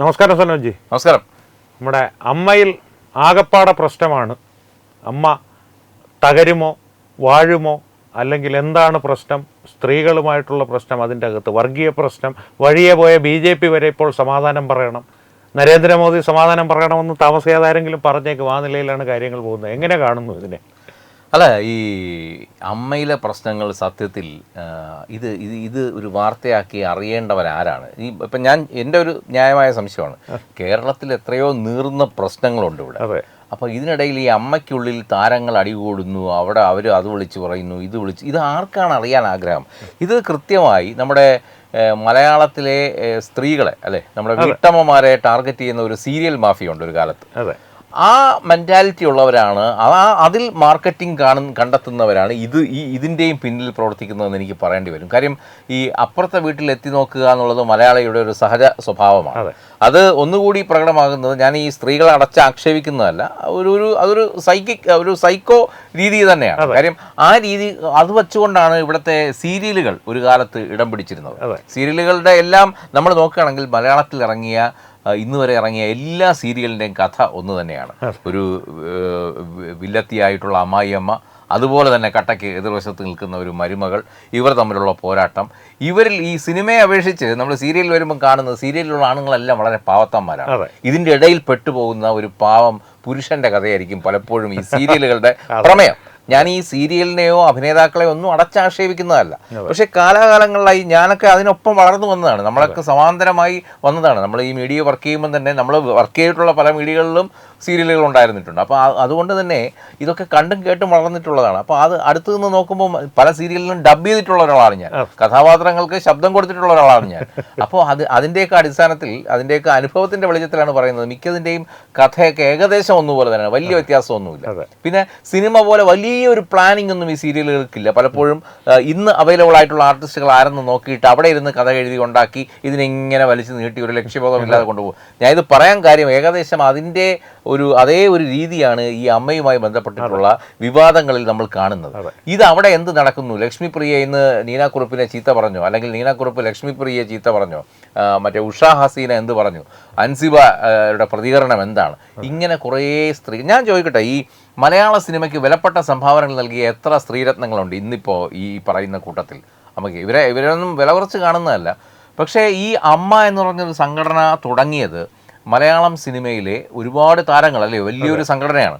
നമസ്കാരം സനോജി. നമസ്കാരം. നമ്മുടെ അമ്മയിൽ ആകപ്പാട പ്രശ്നമാണ്. അമ്മ തകരുമോ വാഴുമോ, അല്ലെങ്കിൽ എന്താണ് പ്രശ്നം? സ്ത്രീകളുമായിട്ടുള്ള പ്രശ്നം, അതിൻ്റെ അകത്ത് വർഗീയ പ്രശ്നം, വഴിയെ പോയ BJP വരെ ഇപ്പോൾ സമാധാനം പറയണം, നരേന്ദ്രമോദി സമാധാനം പറയണമെന്ന് താമസിയാതെ ആരെങ്കിലും പറഞ്ഞേക്കും. ആ നിലയിലാണ് കാര്യങ്ങൾ പോകുന്നത്. എങ്ങനെ കാണുന്നു ഇതിനെ? അല്ല, ഈ അമ്മയിലെ പ്രശ്നങ്ങൾ സത്യത്തിൽ ഇത് ഒരു വാർത്തയാക്കി അറിയേണ്ടവരാരാണ്? ഇപ്പം എൻ്റെ ഒരു ന്യായമായ സംശയമാണ്, കേരളത്തിൽ എത്രയോ നീറുന്ന പ്രശ്നങ്ങളുണ്ട് ഇവിടെ. അപ്പോൾ ഇതിനിടയിൽ ഈ അമ്മയ്ക്കുള്ളിൽ താരങ്ങൾ അടികൂടുന്നു, അവിടെ അവർ അത് വിളിച്ച് പറയുന്നു, ഇത് ആർക്കാണ് അറിയാൻ ആഗ്രഹം? ഇത് കൃത്യമായി നമ്മുടെ മലയാളത്തിലെ സ്ത്രീകളെ, അല്ലേ, നമ്മുടെ വീട്ടമ്മമാരെ ടാർഗറ്റ് ചെയ്യുന്ന ഒരു സീരിയൽ മാഫിയ ഉണ്ട് ഒരു കാലത്ത്. ആ മെൻറ്റാലിറ്റി ഉള്ളവരാണ്, അതിൽ മാർക്കറ്റിംഗ് കണ്ടെത്തുന്നവരാണ് ഇതിൻ്റെയും പിന്നിൽ പ്രവർത്തിക്കുന്നതെന്ന് എനിക്ക് പറയേണ്ടി വരും. കാര്യം ഈ അപ്പുറത്തെ വീട്ടിൽ എത്തി നോക്കുക എന്നുള്ളത് മലയാളിയുടെ ഒരു സഹജ സ്വഭാവമാണ്. അത് ഒന്നുകൂടി പ്രകടമാകുന്നത്, ഞാൻ ഈ സ്ത്രീകളെ ആക്ഷേപിക്കുന്നതല്ല, അതൊരു സൈക്കോ രീതി തന്നെയാണ്. കാര്യം ആ രീതി അത് വെച്ചുകൊണ്ടാണ് ഇവിടുത്തെ സീരിയലുകൾ ഒരു കാലത്ത് ഇടം പിടിച്ചിരുന്നത്. സീരിയലുകളുടെ എല്ലാം നമ്മൾ നോക്കുകയാണെങ്കിൽ മലയാളത്തിൽ ഇന്ന് വരെ ഇറങ്ങിയ എല്ലാ സീരിയലിൻ്റെയും കഥ ഒന്ന് തന്നെയാണ്. ഒരു വില്ലത്തിയായിട്ടുള്ള അമ്മായിയമ്മ, അതുപോലെ തന്നെ കട്ടയ്ക്ക് എതിർവശത്ത് നിൽക്കുന്ന ഒരു മരുമകൾ, ഇവർ തമ്മിലുള്ള പോരാട്ടം. ഇവരിൽ ഈ സിനിമയെ അപേക്ഷിച്ച് നമ്മൾ സീരിയലിൽ വരുമ്പോൾ കാണുന്നത്, സീരിയലിലുള്ള ആണുങ്ങളെല്ലാം വളരെ പാവത്തന്മാരാണ്. ഇതിൻ്റെ ഇടയിൽ പെട്ടുപോകുന്ന ഒരു പാവം പുരുഷന്റെ കഥയായിരിക്കും പലപ്പോഴും ഈ സീരിയലുകളുടെ പ്രമേയം. ഞാൻ ഈ സീരിയലിനെയോ അഭിനേതാക്കളെയോ ഒന്നും അടച്ചാക്ഷേപിക്കുന്നതല്ല. പക്ഷെ കാലാകാലങ്ങളിലായി ഞാനൊക്കെ അതിനൊപ്പം വളർന്നു വന്നതാണ്. നമ്മളൊക്കെ സമാന്തരമായി വന്നതാണ്. നമ്മൾ ഈ മീഡിയ വർക്ക് ചെയ്യുമ്പോൾ തന്നെ നമ്മൾ വർക്ക് ചെയ്തിട്ടുള്ള പല മീഡിയകളിലും സീരിയലുകൾ ഉണ്ടായിരുന്നിട്ടുണ്ട്. അപ്പോൾ അതുകൊണ്ട് തന്നെ ഇതൊക്കെ കണ്ടും കേട്ടും വളർന്നിട്ടുള്ളതാണ്. അപ്പോൾ അത് അടുത്ത് നിന്ന് നോക്കുമ്പോൾ പല സീരിയലിലും ഡബ് ചെയ്തിട്ടുള്ള ഒരാളാണ് ഞാൻ, കഥാപാത്രങ്ങൾക്ക് ശബ്ദം കൊടുത്തിട്ടുള്ള ഒരാളാണ് ഞാൻ. അപ്പോൾ അതിൻ്റെയൊക്കെ അടിസ്ഥാനത്തിൽ, അതിൻ്റെയൊക്കെ അനുഭവത്തിൻ്റെ വെളിച്ചത്തിലാണ് പറയുന്നത്. മിക്കതിൻ്റെയും കഥയൊക്കെ ഏകദേശം ഒന്നുപോലെ തന്നെയാണ്, വലിയ വ്യത്യാസമൊന്നുമില്ല. പിന്നെ സിനിമ പോലെ വലിയൊരു പ്ലാനിംഗ് ഒന്നും ഈ സീരിയലുകൾക്കില്ല. പലപ്പോഴും ഇന്ന് അവൈലബിൾ ആയിട്ടുള്ള ആർട്ടിസ്റ്റുകൾ ആരെന്ന് നോക്കിയിട്ട് അവിടെ ഇരുന്ന് കഥ എഴുതി ഉണ്ടാക്കി ഇതിനെങ്ങനെ വലിച്ചു നീട്ടി ഒരു ലക്ഷ്യബോധമില്ലാതെ കൊണ്ടുപോകും. ഞാൻ ഇത് പറയാൻ കാര്യം, ഏകദേശം അതിൻ്റെ അതേ ഒരു രീതിയാണ് ഈ അമ്മയുമായി ബന്ധപ്പെട്ടിട്ടുള്ള വിവാദങ്ങളിൽ നമ്മൾ കാണുന്നത്. ഇത് അവിടെ എന്ത് നടക്കുന്നു? ലക്ഷ്മിപ്രിയ ഇന്ന് നീനാക്കുറുപ്പിനെ ചീത്ത പറഞ്ഞോ, അല്ലെങ്കിൽ നീനാക്കുറുപ്പ് ലക്ഷ്മിപ്രിയയെ ചീത്ത പറഞ്ഞോ, മറ്റേ ഉഷാ ഹസീന എന്ത് പറഞ്ഞു, അൻസിബയുടെ പ്രതികരണം എന്താണ്? ഇങ്ങനെ കുറേ ഞാൻ ചോദിക്കട്ടെ, ഈ മലയാള സിനിമയ്ക്ക് വിലപ്പെട്ട സംഭാവനകൾ നൽകിയ എത്ര സ്ത്രീരത്നങ്ങളുണ്ട് ഇന്നിപ്പോൾ ഈ പറയുന്ന കൂട്ടത്തിൽ? നമുക്ക് ഇവരൊന്നും വില കുറച്ച് കാണുന്നതല്ല. പക്ഷേ ഈ അമ്മ എന്ന് പറഞ്ഞൊരു സംഘടന തുടങ്ങിയത് മലയാളം സിനിമയിലെ ഒരുപാട് താരങ്ങൾ, അല്ലേ, വലിയൊരു സംഘടനയാണ്.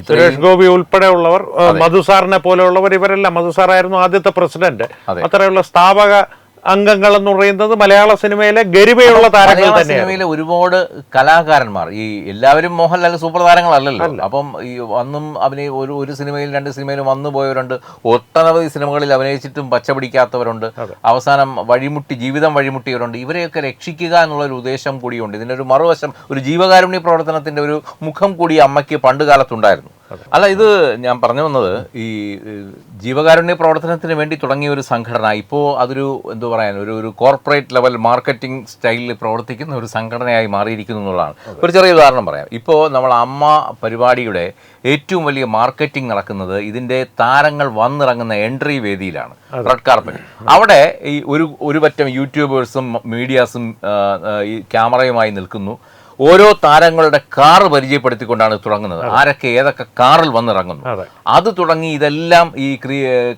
സുരേഷ് ഗോപി ഉൾപ്പെടെയുള്ളവർ, മധുസാറിനെ പോലെയുള്ളവർ, ഇവരെല്ലാം, മധുസാറായിരുന്നു ആദ്യത്തെ പ്രസിഡന്റ്. അത്രയുള്ള സ്ഥാപക അംഗങ്ങൾ എന്ന് പറയുന്നത് മലയാള സിനിമയിലെ ഗരിമയുള്ള താരങ്ങൾ തന്നെയാണ്. സിനിമയിലെ ഒരുപാട് കലാകാരന്മാർ, ഈ എല്ലാവരും മോഹൻലാൽ സൂപ്പർ താരങ്ങളല്ലല്ലോ. അപ്പം ഈ വന്നും ഒരു സിനിമയിൽ 2 സിനിമയിലും വന്നു പോയവരുണ്ട്, ഒട്ടനവധി സിനിമകളിൽ അഭിനയിച്ചിട്ടും പച്ച പിടിക്കാത്തവരുണ്ട്, അവസാനം ജീവിതം വഴിമുട്ടിയവരുണ്ട്. ഇവരെയൊക്കെ രക്ഷിക്കുക എന്നുള്ളൊരു ഉദ്ദേശം കൂടിയുണ്ട്. ഇതിനൊരു മറുവശം, ഒരു ജീവകാരുണ്യ പ്രവർത്തനത്തിന്റെ ഒരു മുഖം കൂടി അമ്മയ്ക്ക് പണ്ട് കാലത്തുണ്ടായിരുന്നു. അല്ല, ഇത് ഞാൻ പറഞ്ഞു വന്നത്, ഈ ജീവകാരുണ്യ പ്രവർത്തനത്തിന് വേണ്ടി തുടങ്ങിയ ഒരു സംഘടന ഇപ്പോൾ അതൊരു എന്താ പറയാൻ, ഒരു കോർപ്പറേറ്റ് ലെവൽ മാർക്കറ്റിംഗ് സ്റ്റൈലിൽ പ്രവർത്തിക്കുന്ന ഒരു സംഘടനയായി മാറിയിരിക്കുന്നു എന്നുള്ളതാണ്. ഒരു ചെറിയ ഉദാഹരണം പറയാം. ഇപ്പോൾ നമ്മൾ അമ്മ പരിപാടിയുടെ ഏറ്റവും വലിയ മാർക്കറ്റിംഗ് നടക്കുന്നത് ഇതിൻ്റെ താരങ്ങൾ വന്നിറങ്ങുന്ന എൻട്രി വേദിയിലാണ്, റെഡ് കാർപ്പറ്റ്. അവിടെ ഈ ഒരു പറ്റം യൂട്യൂബേഴ്സും മീഡിയാസും ഈ ക്യാമറയുമായി നിൽക്കുന്നു. ഓരോ താരങ്ങളുടെ കാറ് പരിചയപ്പെടുത്തിക്കൊണ്ടാണ് തുടങ്ങുന്നത്. ആരൊക്കെ ഏതൊക്കെ കാറിൽ വന്നിറങ്ങുന്നു അത് തുടങ്ങി ഇതെല്ലാം ഈ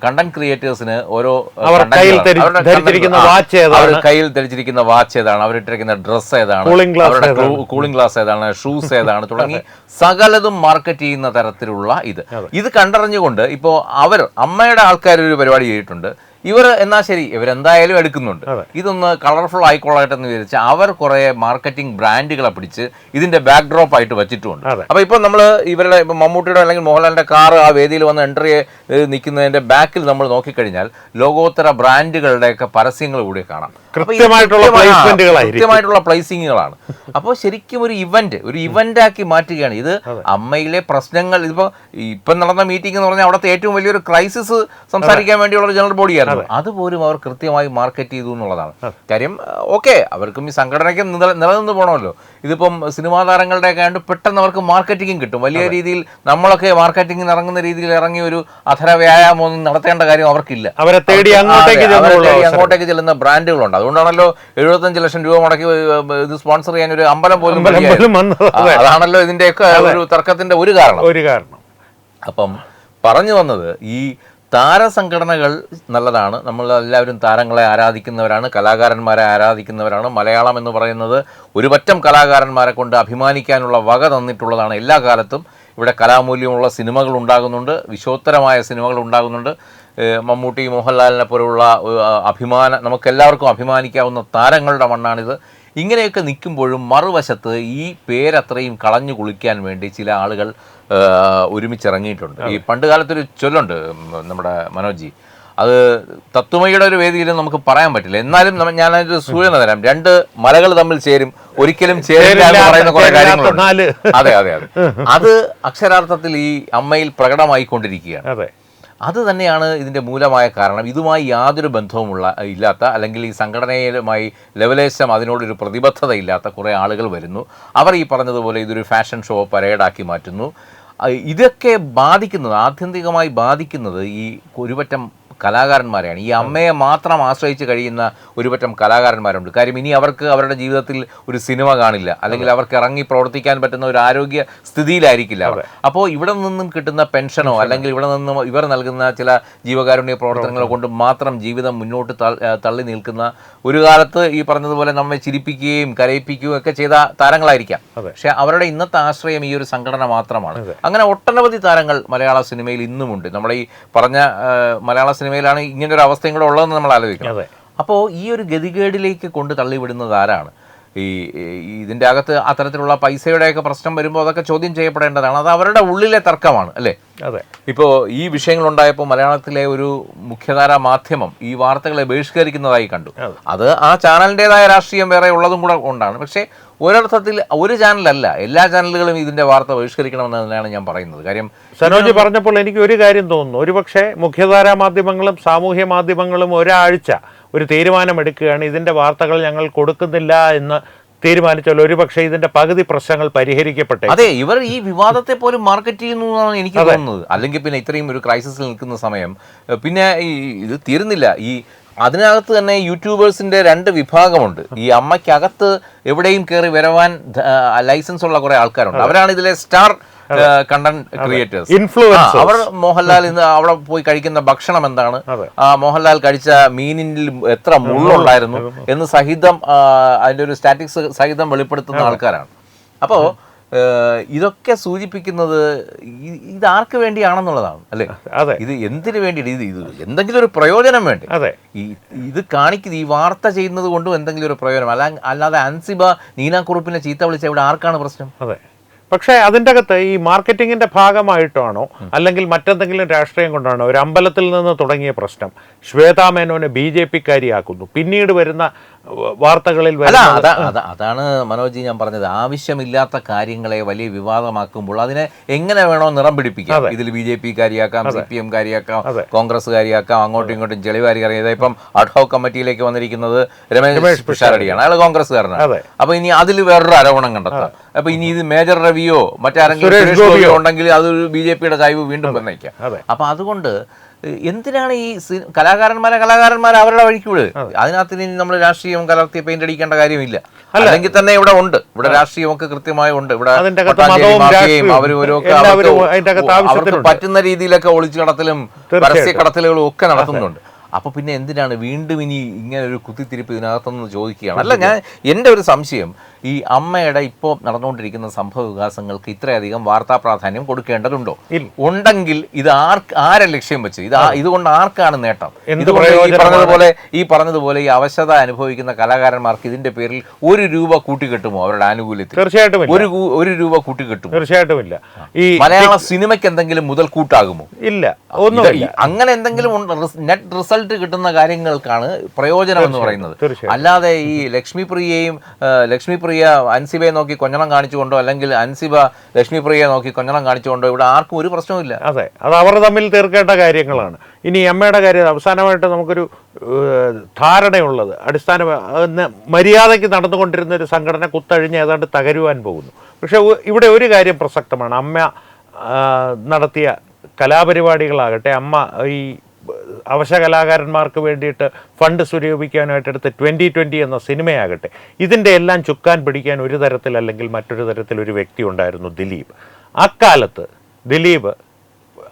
കണ്ടന്റ് ക്രിയേറ്റേഴ്സിന് ഓരോ അവരുടെ കയ്യിൽ ധരിച്ചിരിക്കുന്ന വാച്ച് ഏതാണ്, അവരിട്ടിരിക്കുന്ന ഡ്രസ്സ് ഏതാണ്, അവരുടെ കൂളിംഗ് ഗ്ലാസ് ഏതാണ്, ഷൂസ് ഏതാണ്, തുടങ്ങി സകലതും മാർക്കറ്റ് ചെയ്യുന്ന തരത്തിലുള്ള ഇത് കണ്ടറിഞ്ഞുകൊണ്ട് ഇപ്പോൾ അമ്മയുടെ ആൾക്കാർ ഒരു പരിപാടി ചെയ്തിട്ടുണ്ട്. എന്നാൽ ശരി, ഇവരെന്തായാലും എടുക്കുന്നുണ്ട്, ഇതൊന്ന് കളർഫുൾ ആയിക്കൊള്ളട്ടെ എന്ന് വിചാരിച്ച് അവർ കുറെ മാർക്കറ്റിംഗ് ബ്രാൻഡുകളെ പിടിച്ച് ഇതിന്റെ ബാക്ക് ഡ്രോപ്പ് ആയിട്ട് വെച്ചിട്ടുണ്ട്. അപ്പൊ ഇപ്പൊ നമ്മൾ ഇവരുടെ മമ്മൂട്ടിയുടെ അല്ലെങ്കിൽ മോഹൻലാലിന്റെ കാർ ആ വേദിയിൽ വന്ന് എൻട്രി നിൽക്കുന്നതിന്റെ ബാക്കിൽ നമ്മൾ നോക്കിക്കഴിഞ്ഞാൽ ലോകോത്തര ബ്രാൻഡുകളുടെയൊക്കെ പരസ്യങ്ങൾ കൂടി കാണാം. കൃത്യമായിട്ടുള്ള പ്ലേസിങ്ങുകളാണ്. അപ്പോൾ ശരിക്കും ഒരു ഇവന്റ് ആക്കി മാറ്റുകയാണ്. ഇത് അമ്മയിലെ പ്രശ്നങ്ങൾ, ഇപ്പം നടന്ന മീറ്റിംഗ് എന്ന് പറഞ്ഞാൽ അവിടുത്തെ ഏറ്റവും വലിയൊരു ക്രൈസിസ് സംസാരിക്കാൻ വേണ്ടിയുള്ള ഒരു ജനറൽ ബോഡിയായിരുന്നു. അതുപോലും അവർ കൃത്യമായി മാർക്കറ്റ് ചെയ്തു എന്നുള്ളതാണ് കാര്യം. ഓക്കെ, അവർക്കും ഈ സംഘടനയ്ക്ക് നിലനിന്ന് പോകണമല്ലോ. ഇതിപ്പം സിനിമാ താരങ്ങളുടെയൊക്കെ ആയതുകൊണ്ട് പെട്ടെന്ന് അവർക്ക് മാർക്കറ്റിംഗും കിട്ടും. വലിയ രീതിയിൽ നമ്മളൊക്കെ മാർക്കറ്റിംഗിന് ഇറങ്ങുന്ന രീതിയിൽ ഇറങ്ങി ഒരു അധര വ്യായാമം ഒന്നും നടത്തേണ്ട കാര്യം അവർക്കില്ല. അവരെ തേടി അങ്ങോട്ടേക്ക് ചെല്ലുന്ന ബ്രാൻഡുകളുണ്ട്. അതുകൊണ്ടാണല്ലോ 75 ലക്ഷം രൂപ മുടക്കി ഇത് സ്പോൺസർ ചെയ്യാൻ ഒരു അമ്പലം പോലും അതാണല്ലോ ഇതിന്റെയൊക്കെ ഒരു തർക്കത്തിന്റെ ഒരു കാരണം. അപ്പം പറഞ്ഞു വന്നത് ഈ താരസംഘടനകൾ നല്ലതാണ്. നമ്മൾ എല്ലാവരും താരങ്ങളെ ആരാധിക്കുന്നവരാണ്, കലാകാരന്മാരെ ആരാധിക്കുന്നവരാണ്. മലയാളം എന്ന് പറയുന്നത് ഒരു പറ്റം കലാകാരന്മാരെ കൊണ്ട് അഭിമാനിക്കാനുള്ള വക തന്നിട്ടുള്ളതാണ്. എല്ലാ കാലത്തും ഇവിടെ കലാമൂല്യമുള്ള സിനിമകൾ ഉണ്ടാകുന്നുണ്ട്, വിശ്വോത്തരമായ സിനിമകൾ ഉണ്ടാകുന്നുണ്ട്. മമ്മൂട്ടി, മോഹൻലാലിനെ പോലുള്ള നമുക്കെല്ലാവർക്കും അഭിമാനിക്കാവുന്ന താരങ്ങളുടെ മണ്ണാണിത്. ഇങ്ങനെയൊക്കെ നിൽക്കുമ്പോഴും മറുവശത്ത് ഈ പേരത്രയും കളഞ്ഞു കുളിക്കാൻ വേണ്ടി ചില ആളുകൾ ഒരുമിച്ചിറങ്ങിയിട്ടുണ്ട്. ഈ പണ്ട് കാലത്തൊരു ചൊല്ലുണ്ട് നമ്മുടെ മനോജി, അത് തത്വമയുടെ ഒരു വേദിയിൽ നമുക്ക് പറയാൻ പറ്റില്ല. എന്നാലും ഞാനൊരു സൂചന തരാം. 2 മലകൾ തമ്മിൽ ചേരും, ഒരിക്കലും ചേരില്ല എന്ന് പറയുന്ന കുറെ കാര്യങ്ങളുണ്ട്. അതെ, അത് അക്ഷരാർത്ഥത്തിൽ ഈ അമ്മയിൽ പ്രകടമായിക്കൊണ്ടിരിക്കുകയാണ്. അത് തന്നെയാണ് ഇതിൻ്റെ മൂലമായ കാരണം. ഇതുമായി യാതൊരു ബന്ധവും ഇല്ലാത്ത, അല്ലെങ്കിൽ ഈ സംഘടനയുമായി ലെവലേശം അതിനോടൊരു പ്രതിബദ്ധത ഇല്ലാത്ത കുറേ ആളുകൾ വരുന്നു. അവർ ഈ പറഞ്ഞതുപോലെ ഇതൊരു ഫാഷൻ ഷോ പരേഡാക്കി മാറ്റുന്നു. ഇതൊക്കെ ആത്യന്തികമായി ബാധിക്കുന്നത് ഈ ഒരുപറ്റം കലാകാരന്മാരെയാണ്. ഈ അമ്മയെ മാത്രം ആശ്രയിച്ച് കഴിയുന്ന ഒരുപറ്റം കലാകാരന്മാരുണ്ട്. കാര്യം ഇനി അവർക്ക് അവരുടെ ജീവിതത്തിൽ ഒരു സിനിമ കാണില്ല, അല്ലെങ്കിൽ അവർക്ക് ഇറങ്ങി പ്രവർത്തിക്കാൻ പറ്റുന്ന ഒരു ആരോഗ്യ സ്ഥിതിയിലായിരിക്കില്ല അവർ. അപ്പോൾ ഇവിടെ നിന്നും കിട്ടുന്ന പെൻഷനോ അല്ലെങ്കിൽ ഇവിടെ നിന്നും ഇവർ നൽകുന്ന ചില ജീവകാരുണ്യ പ്രവർത്തനങ്ങളോ കൊണ്ട് മാത്രം ജീവിതം മുന്നോട്ട് തള്ളി നിൽക്കുന്ന, ഒരു കാലത്ത് ഈ പറഞ്ഞതുപോലെ നമ്മെ ചിരിപ്പിക്കുകയും കരയിപ്പിക്കുകയും ഒക്കെ ചെയ്ത താരങ്ങളായിരിക്കാം. പക്ഷെ അവരുടെ ഇന്നത്തെ ആശ്രയം ഈ ഒരു സംഘടന മാത്രമാണ്. അങ്ങനെ ഒട്ടനവധി താരങ്ങൾ മലയാള സിനിമയിൽ ഇന്നുമുണ്ട്. നമ്മുടെ ഈ പറഞ്ഞ മലയാള സിനിമയിലാണ് ഇങ്ങനൊരു അവസ്ഥയും കൂടെ ഉള്ളതെന്ന് നമ്മൾ ആലോചിക്കണം. അപ്പോൾ ഈ ഒരു ഗതികേടിലേക്ക് കൊണ്ട് തള്ളിവിടുന്നത് ആരാണ്? ഇതിൻ്റെ അകത്ത് അത്തരത്തിലുള്ള പൈസയുടെയൊക്കെ പ്രശ്നം വരുമ്പോൾ അതൊക്കെ ചോദ്യം ചെയ്യപ്പെടേണ്ടതാണ്. അത് അവരുടെ ഉള്ളിലെ തർക്കമാണ്, അല്ലേ? ഇപ്പോൾ ഈ വിഷയങ്ങളുണ്ടായപ്പോൾ മലയാളത്തിലെ ഒരു മുഖ്യധാരാ മാധ്യമം ഈ വാർത്തകളെ ബഹിഷ്കരിക്കുന്നതായി കണ്ടു. അത് ആ ചാനലിൻ്റെതായ രാഷ്ട്രീയം വേറെ ഉള്ളതും കൂടെ കൊണ്ടാണ്. പക്ഷേ ഒരർത്ഥത്തിൽ ഒരു ചാനലല്ല, എല്ലാ ചാനലുകളും ഇതിൻ്റെ വാർത്ത ബഹിഷ്കരിക്കണമെന്ന് തന്നെയാണ് ഞാൻ പറയുന്നത്. കാര്യം സനോജ് പറഞ്ഞപ്പോൾ എനിക്ക് ഒരു കാര്യം തോന്നുന്നു, ഒരുപക്ഷെ മുഖ്യധാരാ മാധ്യമങ്ങളും സാമൂഹ്യ മാധ്യമങ്ങളും ഒരാഴ്ച ഒരു തീരുമാനമെടുക്കുകയാണ്, ഇതിൻ്റെ വാർത്തകൾ ഞങ്ങൾ കൊടുക്കുന്നില്ല എന്ന് തീരുമാനിച്ചാൽ ഒരുപക്ഷെ ഇതിന്റെ പകുതി പ്രശ്നങ്ങൾ പരിഹരിക്കപ്പെട്ടെ. അതെ, ഇവർ ഈ വിവാദത്തെ പോലും മാർക്കറ്റ് ചെയ്യുന്നു എന്നാണ് എനിക്ക് തോന്നുന്നത്. അല്ലെങ്കിൽ പിന്നെ ഇത്രയും ഒരു ക്രൈസിസിൽ നിൽക്കുന്ന സമയം പിന്നെ ഇത് തീരുന്നില്ല. അതിനകത്ത് തന്നെ യൂട്യൂബേഴ്സിന്റെ 2 വിഭാഗമുണ്ട്. ഈ അമ്മയ്ക്കകത്ത് എവിടെയും കയറി വരവാൻ ലൈസൻസ് ഉള്ള കുറെ ആൾക്കാരുണ്ട്. അവരാണ് ഇതിലെ സ്റ്റാർ കണ്ടന്റ് ക്രിയേറ്റേഴ്സ്, ഇൻഫ്ലുവൻസേഴ്സ്. അവർ മോഹൻലാൽ ഇന്ന് അവിടെ പോയി കഴിക്കുന്ന ഭക്ഷണം എന്താണ്, മോഹൻലാൽ കഴിച്ച മീനിൽ എത്ര മുള്ളുണ്ടായിരുന്നു എന്ന് സഹിതം അതിന്റെ ഒരു സ്റ്റാറ്റിക്സ് സഹിതം വെളിപ്പെടുത്തുന്ന ആൾക്കാരാണ്. അപ്പോൾ ഇതൊക്കെ സൂചിപ്പിക്കുന്നത് ഇത് ആർക്ക് വേണ്ടിയാണെന്നുള്ളതാണ്, അല്ലേ? ഇത് എന്തിനു വേണ്ടിയിട്ട്? ഇത് എന്തെങ്കിലും ഒരു പ്രയോജനം വേണ്ടി. ഇത് കാണിക്കുന്നത്, ഈ വാർത്ത ചെയ്യുന്നത് കൊണ്ടും എന്തെങ്കിലും ഒരു പ്രയോജനം, അല്ലാതെ അൻസിബ നീനാക്കുറുപ്പിനെ ചീത്ത വിളിച്ച ഇവിടെ ആർക്കാണ് പ്രശ്നം? പക്ഷേ അതിൻ്റെ അകത്ത് ഈ മാർക്കറ്റിങ്ങിൻ്റെ ഭാഗമായിട്ടാണോ അല്ലെങ്കിൽ മറ്റെന്തെങ്കിലും രാഷ്ട്രീയം കൊണ്ടാണോ ഒരു അമ്പലത്തിൽ നിന്ന് തുടങ്ങിയ പ്രശ്നം ശ്വേതാ മേനോനെ BJP-കാരിയാക്കുന്നു, പിന്നീട് വരുന്ന വാർത്തകളിൽ അതാണ് മനോജി ഞാൻ പറഞ്ഞത്. ആവശ്യമില്ലാത്ത കാര്യങ്ങളെ വലിയ വിവാദമാക്കുമ്പോൾ അതിനെ എങ്ങനെ വേണോ നിറം പിടിപ്പിക്കാം. ഇതിൽ BJP-കാരിയാക്കാം, CPM-കാരിയാക്കാം, കോൺഗ്രസ്സുകാരിയാക്കാം, അങ്ങോട്ടും ഇങ്ങോട്ടും ചെളിവാരി അറിയാതെ. ഇപ്പം അഡ്ഹോക് കമ്മിറ്റിയിലേക്ക് വന്നിരിക്കുന്നത് രമേശ് പിഷാരടിയാണ്, അയാൾ കോൺഗ്രസ്സുകാരനാണ്. അപ്പൊ ഇനി അതിൽ വേറൊരു ആരോപണം കണ്ടെത്താം. അപ്പൊ ഇനി ഇത് മേജർ രവിയോ മറ്റാരെങ്കിലും ഉണ്ടെങ്കിൽ അതൊരു BJP-യുടെ ചായ്വ് വീണ്ടും നിർണ്ണയിക്കാം. അപ്പൊ അതുകൊണ്ട് എന്തിനാണ് ഈ കലാകാരന്മാരെ അവരുടെ വഴിക്ക് വിട്. അതിനകത്ത് ഇനി നമ്മൾ രാഷ്ട്രീയം കലർത്തി പെയിന്റ് അടിക്കേണ്ട കാര്യമില്ല. അല്ലെങ്കിൽ തന്നെ ഇവിടെ ഉണ്ട്, ഇവിടെ രാഷ്ട്രീയമൊക്കെ കൃത്യമായി ഉണ്ട്. ഇവിടെ അവർക്ക് പറ്റുന്ന രീതിയിലൊക്കെ ഒളിച്ചു കടത്തലും പരസ്യ കടത്തലുകളും ഒക്കെ നടത്തുന്നുണ്ട്. അപ്പൊ പിന്നെ എന്തിനാണ് വീണ്ടും ഇനി ഇങ്ങനെ ഒരു കുത്തിത്തിരിപ്പ് ഇതിനകത്തൊന്ന് ചോദിക്കുകയാണ്. അല്ല, എൻ്റെ ഒരു സംശയം, ഈ അമ്മയുടെ ഇപ്പോൾ നടന്നുകൊണ്ടിരിക്കുന്ന സംഭവ വികാസങ്ങൾക്ക് ഇത്രയധികം വാർത്താ പ്രാധാന്യം കൊടുക്കേണ്ടതുണ്ടോ? ഉണ്ടെങ്കിൽ ഇത് ആരെ ലക്ഷ്യം വെച്ച് ഇതുകൊണ്ട് ആർക്കാണ് നേട്ടം? ഈ പറഞ്ഞതുപോലെ ഈ അവശത അനുഭവിക്കുന്ന കലാകാരന്മാർക്ക് ഇതിന്റെ പേരിൽ ₹1 കൂട്ടിക്കെട്ടുമോ? അവരുടെ ആനുകൂല്യത്തിൽ തീർച്ചയായിട്ടും ₹1 കൂട്ടിക്കെട്ടും. തീർച്ചയായിട്ടും ഇല്ല. ഈ മലയാള സിനിമയ്ക്ക് എന്തെങ്കിലും മുതൽ കൂട്ടാകുമോ? ഇല്ല, ഒന്നുമില്ല. അങ്ങനെ എന്തെങ്കിലും നെറ്റ് റിസൾട്ട് കിട്ടുന്ന കാര്യങ്ങൾക്കാണ് പ്രയോജനം എന്ന് പറയുന്നത്. അല്ലാതെ ഈ ലക്ഷ്മിപ്രിയ അൻസിബയെ നോക്കി കൊഞ്ഞണം കാണിച്ചുകൊണ്ടോ അല്ലെങ്കിൽ അൻസിബ ലക്ഷ്മിപ്രിയയെ നോക്കി കൊഞ്ഞണം കാണിച്ചുകൊണ്ടോ ഇവിടെ ആർക്കും ഒരു പ്രശ്നവുമില്ല. അതെ, അത് അവർ തമ്മിൽ തീർക്കേണ്ട കാര്യങ്ങളാണ്. ഇനി അമ്മയുടെ കാര്യം അവസാനമായിട്ട് നമുക്കൊരു ധാരണയുള്ളത്, മര്യാദയ്ക്ക് നടന്നുകൊണ്ടിരുന്ന ഒരു സംഘടന കുത്തഴിഞ്ഞ് ഏതാണ്ട് തകരുവാൻ പോകുന്നു. പക്ഷെ ഇവിടെ ഒരു കാര്യം പ്രസക്തമാണ്. അമ്മ നടത്തിയ കലാപരിപാടികളാകട്ടെ, അമ്മ ഈ അവശ കലാകാരന്മാർക്ക് വേണ്ടിയിട്ട് ഫണ്ട് സ്വരൂപിക്കാനായിട്ട് എടുത്ത് 2020 എന്ന സിനിമയാകട്ടെ, ഇതിൻ്റെ എല്ലാം ചുക്കാൻ പിടിക്കാൻ ഒരു തരത്തിൽ അല്ലെങ്കിൽ മറ്റൊരു തരത്തിൽ ഒരു വ്യക്തി ഉണ്ടായിരുന്നു, ദിലീപ്. അക്കാലത്ത് ദിലീപ്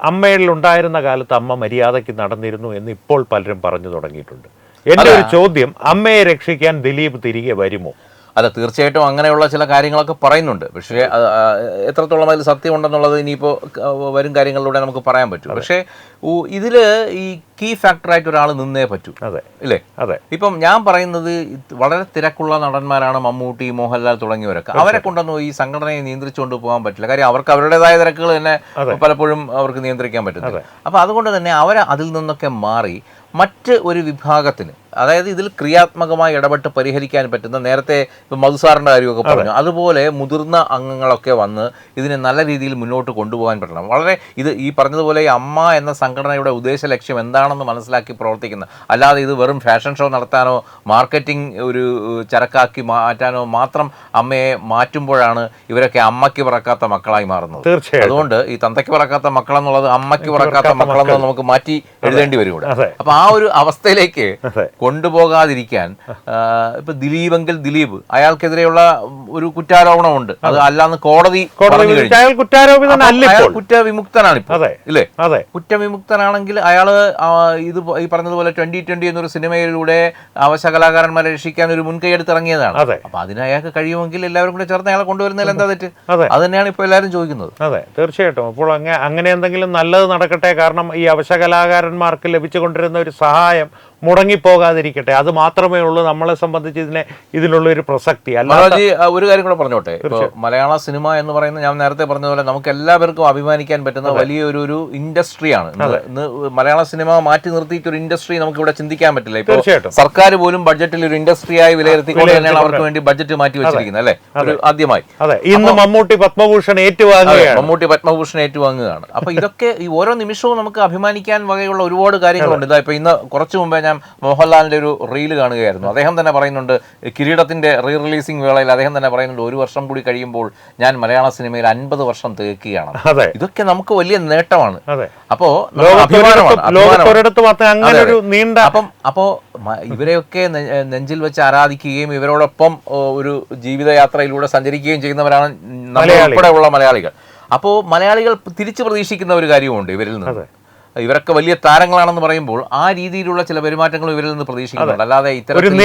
അമ്മയിലുണ്ടായിരുന്ന കാലത്ത് അമ്മ മര്യാദയ്ക്ക് നടന്നിരുന്നു എന്ന് ഇപ്പോൾ പലരും പറഞ്ഞു തുടങ്ങിയിട്ടുണ്ട്. എൻ്റെ ഒരു ചോദ്യം, അമ്മയെ രക്ഷിക്കാൻ ദിലീപ് തിരികെ വരുമോ? അല്ല, തീർച്ചയായിട്ടും അങ്ങനെയുള്ള ചില കാര്യങ്ങളൊക്കെ പറയുന്നുണ്ട്. പക്ഷേ എത്രത്തോളം അതിൽ സത്യം ഉണ്ടെന്നുള്ളത് ഇനിയിപ്പോൾ വരും കാര്യങ്ങളിലൂടെ നമുക്ക് പറയാൻ പറ്റും. പക്ഷേ ഇതിൽ ഈ കീ ഫാക്ടറായിട്ട് ഒരാൾ നിന്നേ പറ്റൂ. അതെ, ഇല്ലേ? അതെ. ഇപ്പം ഞാൻ പറയുന്നത് വളരെ തിരക്കുള്ള നടന്മാരാണ് മമ്മൂട്ടി, മോഹൻലാൽ തുടങ്ങിയവരൊക്കെ. അവരെ കൊണ്ടൊന്നും ഈ സംഘടനയെ നിയന്ത്രിച്ചുകൊണ്ട് പോകാൻ പറ്റില്ല. കാര്യം അവർക്ക് അവരുടേതായ തിരക്കുകൾ തന്നെ പലപ്പോഴും അവർക്ക് നിയന്ത്രിക്കാൻ പറ്റും. അപ്പോൾ അതുകൊണ്ട് തന്നെ അവർ അതിൽ നിന്നൊക്കെ മാറി മറ്റ് ഒരു വിഭാഗത്തിന്, അതായത് ഇതിൽ ക്രിയാത്മകമായി ഇടപെട്ട് പരിഹരിക്കാൻ പറ്റുന്ന, നേരത്തെ ഇപ്പം മധുസാറിൻ്റെ കാര്യമൊക്കെ പറഞ്ഞു, അതുപോലെ മുതിർന്ന അംഗങ്ങളൊക്കെ വന്ന് ഇതിനെ നല്ല രീതിയിൽ മുന്നോട്ട് കൊണ്ടുപോകാൻ പറ്റണം. വളരെ ഈ പറഞ്ഞതുപോലെ ഈ അമ്മ എന്ന സംഘടനയുടെ ഉദ്ദേശ ലക്ഷ്യം എന്താണെന്ന് മനസ്സിലാക്കി പ്രവർത്തിക്കുന്ന, അല്ലാതെ ഇത് വെറും ഫാഷൻ ഷോ നടത്താനോ മാർക്കറ്റിംഗ് ഒരു ചരക്കാക്കി മാറ്റാനോ മാത്രം അമ്മയെ മാറ്റുമ്പോഴാണ് ഇവരൊക്കെ അമ്മയ്ക്ക് പിറക്കാത്ത മക്കളായി മാറുന്നത്. അതുകൊണ്ട് ഈ തന്തയ്ക്ക് പിറക്കാത്ത മക്കളെന്നുള്ളത് അമ്മയ്ക്ക് പിറക്കാത്ത മക്കളെന്ന് നമുക്ക് മാറ്റി എഴുതേണ്ടി വരും ഇവിടെ. അപ്പൊ ആ ഒരു അവസ്ഥയിലേക്ക് കൊണ്ടുപോകാതിരിക്കാൻ ഇപ്പൊ ദിലീപെങ്കിൽ ദിലീപ്, അയാൾക്കെതിരെയുള്ള ഒരു കുറ്റാരോപണമുണ്ട്. അത് അല്ലാന്ന് കോടതി കുറ്റവിമുക്തനാണ് ഇപ്പൊ, ഇല്ലേ? കുറ്റവിമുക്തനാണെങ്കിൽ അയാള് ഇത് ഈ പറഞ്ഞതുപോലെ 2020 എന്നൊരു സിനിമയിലൂടെ അവശ കലാകാരന്മാരെ രക്ഷിക്കാൻ ഒരു മുൻകൈ എടുത്തിറങ്ങിയതാണ്. അപ്പൊ അതിന് അയാൾക്ക് കഴിയുമെങ്കിൽ എല്ലാവരും കൂടെ ചേർന്ന് അയാളെ കൊണ്ടുവരുന്നതിൽ എന്താ തെറ്റ്? അത് തന്നെയാണ് ഇപ്പൊ എല്ലാവരും ചോദിക്കുന്നത്. അതെ, തീർച്ചയായിട്ടും. അപ്പോൾ അങ്ങനെ എന്തെങ്കിലും നല്ലത് നടക്കട്ടെ. കാരണം ഈ അവശ കലാകാരന്മാർക്ക് ലഭിച്ചുകൊണ്ടിരുന്ന ഒരു സഹായം മുടങ്ങിപ്പോകാതിരിക്കട്ടെ. അത് മാത്രമേ ഉള്ളൂ നമ്മളെ സംബന്ധിച്ച് ഇതിനുള്ള ഒരു പ്രസക്തി. അല്ലാതെ ഒരു കാര്യം കൂടെ പറഞ്ഞോട്ടെ, ഇപ്പോൾ മലയാള സിനിമ എന്ന് പറയുന്നത് ഞാൻ നേരത്തെ പറഞ്ഞതുപോലെ നമുക്ക് എല്ലാവർക്കും അഭിമാനിക്കാൻ പറ്റുന്ന വലിയൊരു ഇൻഡസ്ട്രിയാണ്. ഇന്ന് മലയാള സിനിമ മാറ്റി നിർത്തിയിട്ട് ഒരു ഇൻഡസ്ട്രി നമുക്ക് ഇവിടെ ചിന്തിക്കാൻ പറ്റില്ല. ഇപ്പോൾ സർക്കാർ പോലും ബഡ്ജറ്റിൽ ഒരു ഇൻഡസ്ട്രിയായി വിലയിരുത്തിക്കൊണ്ട് തന്നെയാണ് അവർക്ക് വേണ്ടി ബഡ്ജറ്റ് മാറ്റി വെച്ചിരിക്കുന്നത്, അല്ലെ? ആദ്യമായി ഇന്ന് മമ്മൂട്ടി പത്മഭൂഷൺ ഏറ്റുവാങ്ങുകയാണ്. അപ്പൊ ഇതൊക്കെ ഈ ഓരോ നിമിഷവും നമുക്ക് അഭിമാനിക്കാൻ വകയുള്ള ഒരുപാട് കാര്യങ്ങളുണ്ട്. ഇതാ ഇപ്പൊ ഇന്ന് കുറച്ചു മുമ്പേ ഞാൻ മോഹൻലാലിന്റെ ഒരു റീല് കാണുകയായിരുന്നു. അദ്ദേഹം തന്നെ പറയുന്നുണ്ട്, കിരീടത്തിന്റെ റിലീസിംഗ് വേളയിൽ അദ്ദേഹം തന്നെ പറയുന്നുണ്ട്, 1 വർഷം കൂടി കഴിയുമ്പോൾ ഞാൻ മലയാള സിനിമയിൽ 50 വർഷം തികക്കുകയാണ്. ഇതൊക്കെ നമുക്ക് വലിയ നേട്ടമാണ്. അപ്പോ അപ്പോ ഇവരെയൊക്കെ നെഞ്ചിൽ വെച്ച് ആരാധിക്കുകയും ഇവരോടൊപ്പം ഒരു ജീവിതയാത്രയിലൂടെ സഞ്ചരിക്കുകയും ചെയ്യുന്നവരാണ് നമ്മൾ ഉൾപ്പെടെയുള്ള മലയാളികൾ. അപ്പോൾ മലയാളികൾ തിരിച്ചു പ്രതീക്ഷിക്കുന്ന ഒരു കാര്യമുണ്ട് ഇവരിൽ നിന്ന്. ഇവരൊക്കെ വലിയ താരങ്ങളാണെന്ന് പറയുമ്പോൾ ആ രീതിയിലുള്ള ചില പെരുമാറ്റങ്ങളും ഇവരിൽ നിന്ന് പ്രതീക്ഷിക്കുന്നുണ്ട്. അല്ലാതെ ഇത്തരത്തിൽ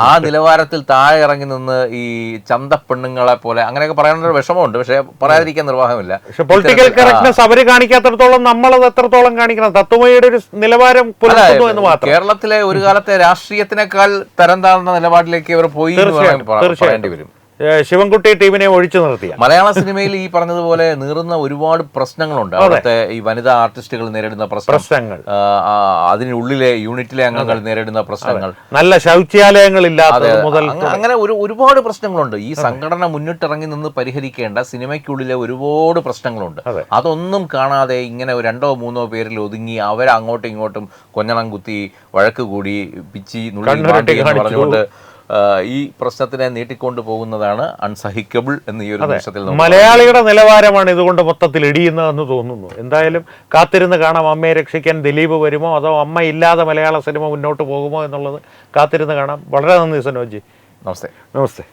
ആ നിലവാരത്തിൽ താഴെ ഇറങ്ങി നിന്ന് ഈ ചന്തപ്പെണ്ണുങ്ങളെ പോലെ അങ്ങനെയൊക്കെ പറയാനൊരു വിഷമമുണ്ട്. പക്ഷെ പറയാതിരിക്കാൻ നിർവാഹമില്ല. പൊളിറ്റിക്കൽ കറക്റ്റ്നെസ് അവര് കാണിക്കാത്തടത്തോളം നമ്മളത് എത്രത്തോളം കാണിക്കണം. തത്വമയുടെ ഒരു നിലവാരം കേരളത്തിലെ ഒരു കാലത്തെ രാഷ്ട്രീയത്തിനേക്കാൾ തരം താഴ്ന്ന നിലപാടിലേക്ക് ഇവർ പോയി പറയേണ്ടി വരും. ശിവൻകുട്ടി ടീമിനെ ഒഴിച്ചു നിർത്തിയ മലയാള സിനിമയിൽ ഈ പറഞ്ഞതുപോലെ നീറുന്ന ഒരുപാട് പ്രശ്നങ്ങളുണ്ട്. അവിടുത്തെ ഈ വനിതാ ആർട്ടിസ്റ്റുകൾ നേരിടുന്ന പ്രശ്നങ്ങൾ, അതിനുള്ളിലെ യൂണിറ്റിലെ അംഗങ്ങൾ നേരിടുന്ന പ്രശ്നങ്ങൾ, നല്ല ശൗചാലയങ്ങളില്ലാതെ മുതൽ അങ്ങനെ ഒരുപാട് പ്രശ്നങ്ങളുണ്ട്. ഈ സംഘടന മുന്നിട്ടിറങ്ങി നിന്ന് പരിഹരിക്കേണ്ട സിനിമയ്ക്കുള്ളിലെ ഒരുപാട് പ്രശ്നങ്ങളുണ്ട്. അതൊന്നും കാണാതെ ഇങ്ങനെ 2-3 പേരിൽ ഒതുങ്ങി അവരെ അങ്ങോട്ടും ഇങ്ങോട്ടും കൊഞ്ഞണം കുത്തി വഴക്ക് കൂടി പിച്ചി നുള്ളി പറഞ്ഞുകൊണ്ട് ഈ പ്രശ്നത്തിനെ നീട്ടിക്കൊണ്ടു പോകുന്നതാണ് അൺസഹിക്കബിൾ എന്ന് ഈ ഒരു നിമിഷത്തിൽ മലയാളിയുടെ നിലവാരമാണ് ഇതുകൊണ്ട് മൊത്തത്തിൽ ഇടിയുന്നതെന്ന് തോന്നുന്നു. എന്തായാലും കാത്തിരുന്ന് കാണാം. അമ്മയെ രക്ഷിക്കാൻ ദിലീപ് വരുമോ അതോ അമ്മ ഇല്ലാതെ മലയാള സിനിമ മുന്നോട്ട് പോകുമോ എന്നുള്ളത് കാത്തിരുന്ന് കാണാം. വളരെ നന്ദി സനോജ്. നമസ്തേ. നമസ്തേ.